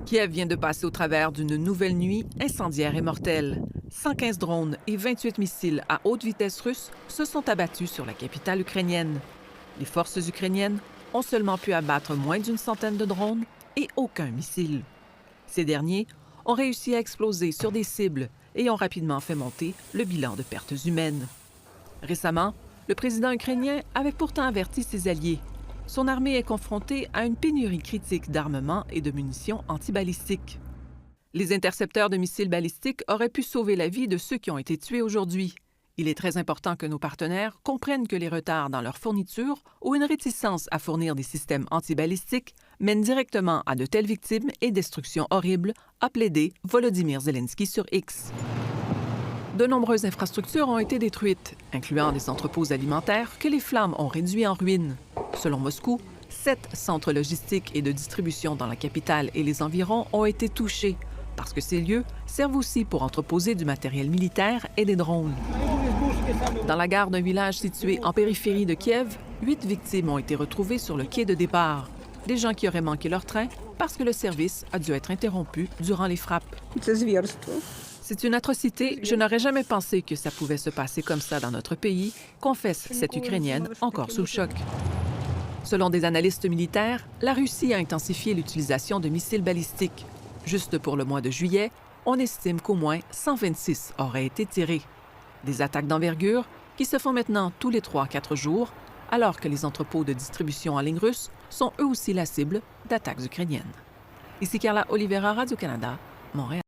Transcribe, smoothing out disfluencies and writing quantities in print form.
Kiev vient de passer au travers d'une nouvelle nuit incendiaire et mortelle. 115 drones et 28 missiles à haute vitesse russes se sont abattus sur la capitale ukrainienne. Les forces ukrainiennes ont seulement pu abattre moins d'une centaine de drones et aucun missile. Ces derniers ont réussi à exploser sur des cibles et ont rapidement fait monter le bilan de pertes humaines. Récemment, le président ukrainien avait pourtant averti ses alliés. Son armée est confrontée à une pénurie critique d'armement et de munitions antibalistiques. Les intercepteurs de missiles balistiques auraient pu sauver la vie de ceux qui ont été tués aujourd'hui. Il est très important que nos partenaires comprennent que les retards dans leur fourniture ou une réticence à fournir des systèmes antibalistiques mènent directement à de telles victimes et destructions horribles, a plaidé Volodymyr Zelensky sur X. De nombreuses infrastructures ont été détruites, incluant des entrepôts alimentaires que les flammes ont réduits en ruines. Selon Moscou, 7 centres logistiques et de distribution dans la capitale et les environs ont été touchés, parce que ces lieux servent aussi pour entreposer du matériel militaire et des drones. Dans la gare d'un village situé en périphérie de Kiev, 8 victimes ont été retrouvées sur le quai de départ. Des gens qui auraient manqué leur train parce que le service a dû être interrompu durant les frappes. C'est une atrocité. Je n'aurais jamais pensé que ça pouvait se passer comme ça dans notre pays, confesse cette Ukrainienne encore sous le choc. Selon des analystes militaires, la Russie a intensifié l'utilisation de missiles balistiques. Juste pour le mois de juillet, on estime qu'au moins 126 auraient été tirés. Des attaques d'envergure qui se font maintenant tous les 3-4 jours, alors que les entrepôts de distribution en ligne russe sont eux aussi la cible d'attaques ukrainiennes. Ici Carla Oliveira, Radio-Canada, Montréal.